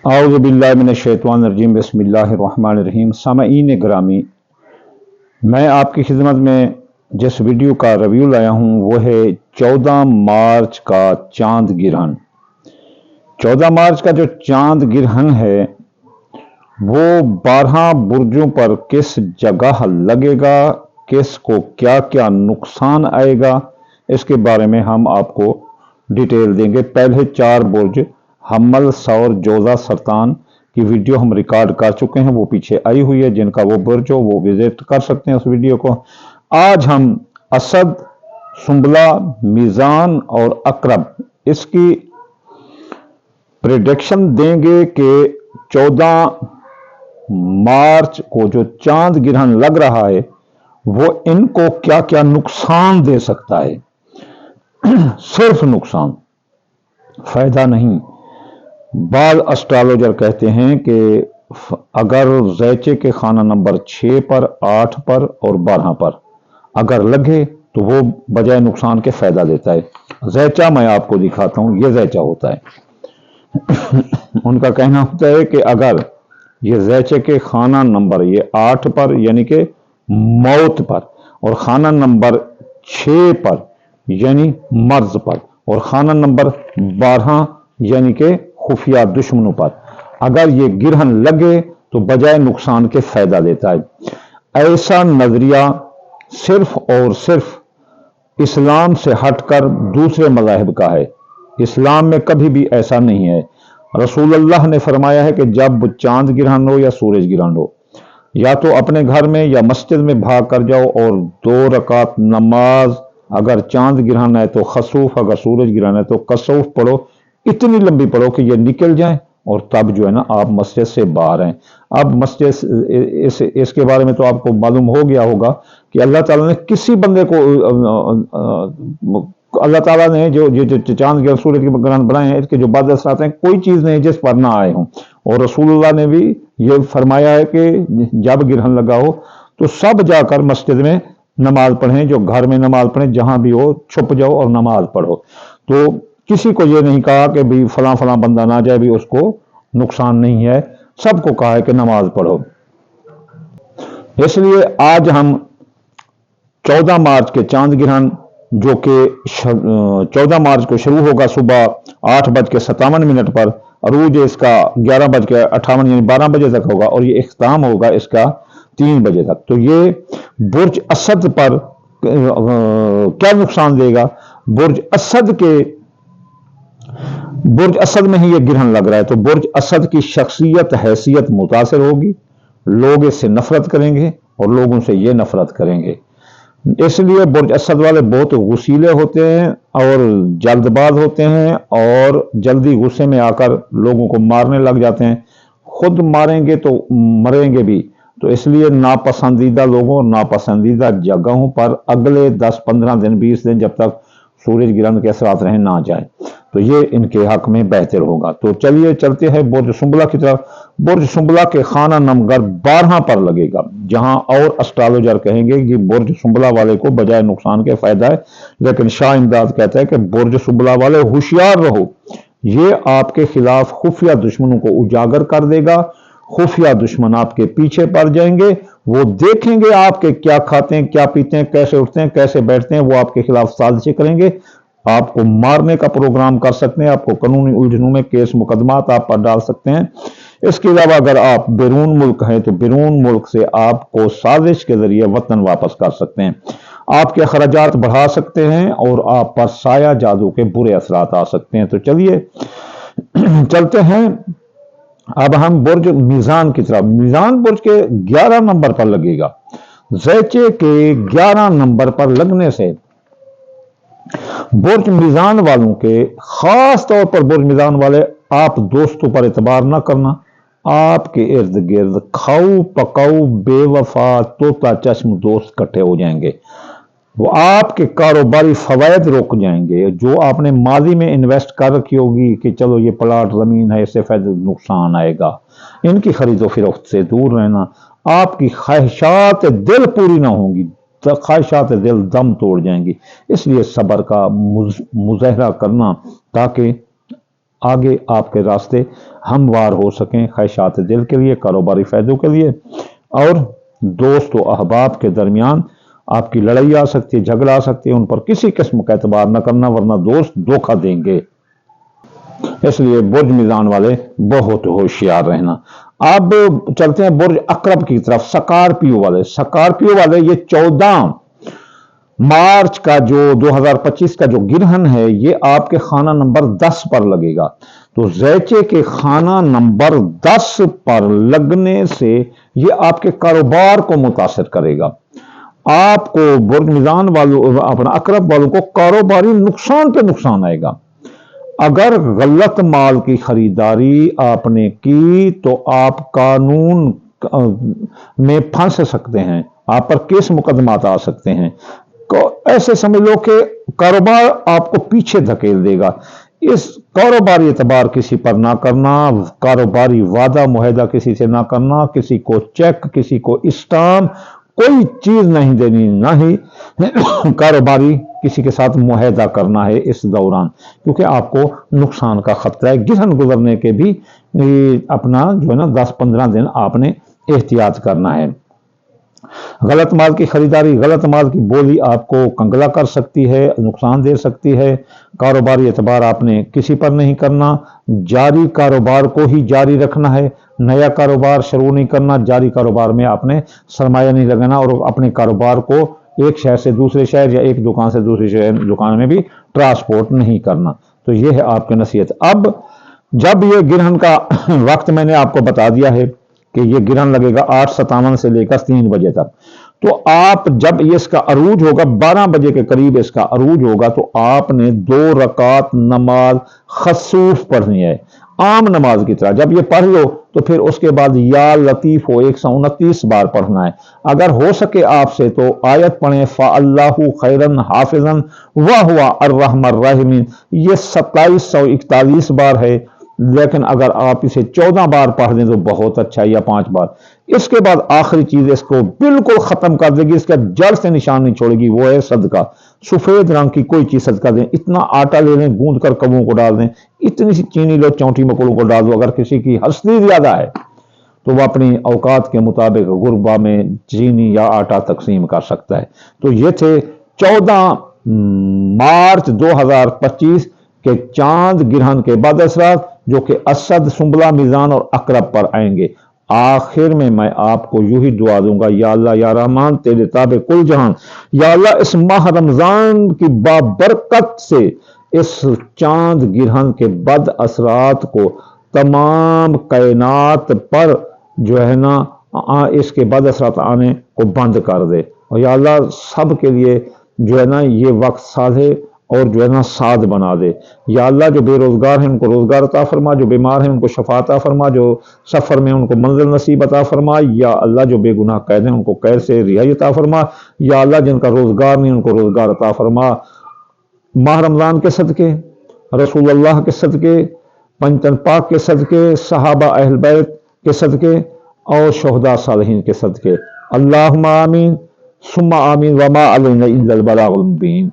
आऊज़ु बिल्लाहि मिनश्शैतानिर्रजीम बिस्मिल्लाहिर्रहमानिर्रहीम। सामईन ग्रामी, मैं आपकी खिदमत में जिस वीडियो का रिव्यू लाया हूँ वो है 14 मार्च का चांद गिरहन। 14 मार्च का जो चांद गिरहन है वो 12 बुर्जों पर किस जगह लगेगा, किस को क्या क्या नुकसान आएगा, इसके बारे में हम आपको डिटेल देंगे। पहले 4 बुर्ज हमल, सौर, जोजा, सरतान की वीडियो हम रिकॉर्ड कर चुके हैं, वो पीछे आई हुई है। जिनका वो बुर्ज हो वो विजिट कर सकते हैं उस वीडियो को। आज हम असद, सुंबला, मीज़ान और अकरब इसकी प्रेडिक्शन देंगे कि 14 मार्च को जो चांद गिरहन लग रहा है वो इनको क्या क्या नुकसान दे सकता है। सिर्फ नुकसान, फायदा नहीं। बाद एस्ट्रोलॉजर कहते हैं कि अगर ज़ैचे के खाना नंबर 6 पर, 8 पर और 12 पर अगर लगे तो वो बजाय नुकसान के फायदा देता है। ज़ैचा मैं आपको दिखाता हूं, ये ज़ैचा होता है। उनका कहना होता है कि अगर ये ज़ैचे के खाना नंबर ये 8 पर यानी कि मौत पर, और खाना नंबर 6 पर यानी मर्ज पर, और खाना नंबर 12 यानी कि खुफिया दुश्मनों पर अगर ये गिरहन लगे तो बजाय नुकसान के फायदा देता है। ऐसा नजरिया सिर्फ और सिर्फ इस्लाम से हटकर दूसरे मज़ाहिब का है। इस्लाम में कभी भी ऐसा नहीं है। रसूलुल्लाह ने फरमाया है कि जब चांद गिरहन हो या सूरज गिरहन हो, या तो अपने घर में या मस्जिद में भाग कर जाओ और 2 रकात नमाज, अगर चांद गिरहन है तो खसूफ, अगर सूरज गिरहन है तो कसूफ पढ़ो, इतनी लंबी पढ़ो कि ये निकल जाए, और तब जो है ना आप मस्जिद से बाहर हैं। अब मस्जिद इसके बारे में तो आपको मालूम हो गया होगा कि अल्लाह ताला ने किसी बंदे को, अल्लाह ताला ने जो चांद गिरहन सूरज के ग्रहण बनाए हैं, इसके जो बाद असरात हैं, कोई चीज़ नहीं जिस पर ना आए हों। और रसूलुल्लाह ने भी ये फरमाया है कि जब गिरहन लगा हो तो सब जाकर मस्जिद में नमाज पढ़ें, जो घर में नमाज पढ़ें, जहां भी हो छुप जाओ और नमाज पढ़ो। तो किसी को ये नहीं कहा कि भी फलां फलां बंदा ना जाए, भी उसको नुकसान नहीं है। सबको कहा है कि नमाज पढ़ो। इसलिए आज हम 14 मार्च के चांद गिरहन, जो कि 14 मार्च को शुरू होगा सुबह 8:57 पर, अरूज इसका 11:58 यानी 12 बजे तक होगा, और ये इख्तिताम होगा इसका 3 बजे तक। तो ये बुर्ज असद पर क्या नुकसान देगा? बुर्ज असद में ही ये गिरहन लग रहा है, तो बुर्ज असद की शख्सियत, हैसियत मुतासर होगी। लोग इससे नफरत करेंगे और लोग उनसे ये नफरत करेंगे। इसलिए बुर्ज असद वाले बहुत गुस्सीले होते हैं और जल्दबाज होते हैं, और जल्दी गुस्से में आकर लोगों को मारने लग जाते हैं। खुद मारेंगे तो मरेंगे भी। तो इसलिए नापसंदीदा लोगों और नापसंदीदा जगहों पर अगले 10-15 दिन, 20 दिन, जब तक सूरज गिरहन के असरात रहे, ना जाए, तो ये इनके हक में बेहतर होगा। तो चलिए चलते हैं बुर्ज सुंबला की तरफ। बुर्ज सुंबला के खाना नंबर 12 पर लगेगा, जहां और एस्ट्रोलॉजर कहेंगे कि बुर्ज सुंबला वाले को बजाय नुकसान के फायदा है, लेकिन शाह इमदाद कहता है कि बुर्ज सुंबला वाले होशियार रहो, ये आपके खिलाफ खुफिया दुश्मनों को उजागर कर देगा। खुफिया दुश्मन आपके पीछे पड़ जाएंगे, वो देखेंगे आपके क्या खाते हैं, क्या पीते हैं, कैसे उठते हैं, कैसे बैठते हैं, वो आपके खिलाफ साजिशें करेंगे, आपको मारने का प्रोग्राम कर सकते हैं, आपको कानूनी उलझनों में केस मुकदमात आप पर डाल सकते हैं। इसके अलावा अगर आप बैरून मुल्क हैं तो बैरून मुल्क से आपको साजिश के जरिए वतन वापस कर सकते हैं, आपके अखराजात बढ़ा सकते हैं, और आप पर साया जादू के बुरे असरात आ सकते हैं। तो चलिए चलते हैं अब हम बुर्ज मीज़ान की तरफ। मीज़ान बुर्ज के 11 नंबर पर लगेगा। ज़ैचे के 11 नंबर पर लगने से बुर्ज मीज़ान वालों के, खास तौर पर बुर्ज मीज़ान वाले, आप दोस्तों पर एतबार ना करना। आपके इर्द गिर्द खाऊ पकाऊ बेवफा तोता चश्म दोस्त इकट्ठे हो जाएंगे। वो आपके कारोबारी फवायद रुक जाएंगे। जो आपने माजी में इन्वेस्ट कर रखी होगी कि चलो ये प्लाट जमीन है, इससे फायदा, नुकसान आएगा। इनकी खरीदो फरोख्त से दूर रहना। आपकी ख्वाहिशात दिल पूरी ना होंगी, ख्वाहिशात दिल दम तोड़ जाएंगी। इसलिए सब्र का मुजाहरा करना, ताकि آگے آپ کے راستے ہموار ہو سکیں، خواہشات دل کے لیے، کاروباری فائدوں کے لیے، اور دوست و احباب کے درمیان آپ کی لڑائی آ سکتی ہے، جھگڑا آ سکتی ہے، ان پر کسی قسم کا اعتبار نہ کرنا ورنہ دوست دھوکہ دیں گے۔ اس لیے برج میزان والے بہت ہوشیار رہنا۔ اب چلتے ہیں برج عقرب کی طرف، سکارپیو والے۔ سکارپیو والے یہ 14 مارچ کا جو 2025 کا جو گرہن ہے یہ آپ کے خانہ نمبر 10 پر لگے گا۔ تو زیچے کے خانہ نمبر 10 پر لگنے سے یہ آپ کے کاروبار کو متاثر کرے گا۔ آپ کو برج میزان والوں، اپنا عقرب والوں کو کاروباری نقصان پہ نقصان آئے گا۔ اگر غلط مال کی خریداری آپ نے کی تو آپ قانون میں پھنس سکتے ہیں، آپ پر کیس مقدمات آ سکتے ہیں۔ ایسے سمجھ لو کہ کاروبار آپ کو پیچھے دھکیل دے گا۔ اس کاروباری اعتبار کسی پر نہ کرنا، کاروباری وعدہ معاہدہ کسی سے نہ کرنا، کسی کو چیک، کسی کو اسٹامپ، کوئی چیز نہیں دینی، نہ ہی کاروباری کسی کے ساتھ معاہدہ کرنا ہے اس دوران، کیونکہ آپ کو نقصان کا خطرہ ہے۔ گرہن گزرنے کے بھی اپنا جو ہے نا 10-15 دن آپ نے احتیاط کرنا ہے۔ غلط مال کی خریداری، غلط مال کی بولی آپ کو کنگلا کر سکتی ہے، نقصان دے سکتی ہے۔ کاروباری اعتبار آپ نے کسی پر نہیں کرنا، جاری کاروبار کو ہی جاری رکھنا ہے، نیا کاروبار شروع نہیں کرنا، جاری کاروبار میں آپ نے سرمایہ نہیں لگانا، اور اپنے کاروبار کو ایک شہر سے دوسرے شہر یا ایک دکان سے دوسری دکان میں بھی ٹرانسپورٹ نہیں کرنا۔ تو یہ ہے آپ کی نصیحت۔ اب جب یہ گرہن کا وقت میں نے آپ کو بتا دیا ہے کہ یہ گرہن لگے گا 8:57 سے لے کر 3 بجے تک، تو آپ جب یہ اس کا عروج ہوگا 12 بجے کے قریب اس کا عروج ہوگا، تو آپ نے 2 رکعت نماز خسوف پڑھنی ہے، عام نماز کی طرح۔ جب یہ پڑھ لو تو پھر اس کے بعد یا لطیف ہو 129 بار پڑھنا ہے۔ اگر ہو سکے آپ سے تو آیت پڑھیں فَاللَّهُ خَيْرًا حَافِظًا وَهُوَ أَرْحَمُ الرَّاحِمِينَ، یہ 2741 بار ہے، لیکن اگر آپ اسے 14 بار پڑھ دیں تو بہت اچھا ہے، یا 5 بار۔ اس کے بعد آخری چیز اس کو بالکل ختم کر دے گی، اس کا جڑ سے نشان نہیں چھوڑے گی، وہ ہے صدقہ۔ سفید رنگ کی کوئی چیز صدقہ دیں، اتنا آٹا لے لیں، گوندھ کر کبوں کو ڈال دیں، اتنی سی چینی لو، چونٹی مکڑوں کو ڈال دو۔ اگر کسی کی ہستی زیادہ ہے تو وہ اپنی اوقات کے مطابق غربا میں چینی یا آٹا تقسیم کر سکتا ہے۔ تو یہ تھے 14 مارچ 2025 کے چاند گرہن کے بعد اثرات، جو کہ اسد، سنبلہ، میزان اور عقرب پر آئیں گے۔ آخر میں آپ کو یوں ہی دعا دوں گا، یا اللہ یا رحمان تیرے تابع کل جہان، یا اللہ اس ماہ رمضان کی بابرکت سے اس چاند گرہن کے بد اثرات کو تمام کائنات پر جو ہے نا اس کے بد اثرات آنے کو بند کر دے، اور یا اللہ سب کے لیے جو ہے نا یہ وقت سادھے اور جو ہے نا سعد بنا دے۔ یا اللہ جو بے روزگار ہیں ان کو روزگار عطا فرما، جو بیمار ہیں ان کو شفا عطا فرما، جو سفر میں ان کو منزل نصیب عطا فرما۔ یا اللہ جو بے گناہ قید ہیں ان کو قید سے رہائی عطا فرما۔ یا اللہ جن کا روزگار نہیں ان کو روزگار عطا فرما۔ ماہ رمضان کے صدقے، رسول اللہ کے صدقے، پنجتن پاک کے صدقے، صحابہ اہل بیت کے صدقے اور شہداء صالحین کے صدقے، اللہم آمین ثم آمین وما علینا الا البلاغ المبین۔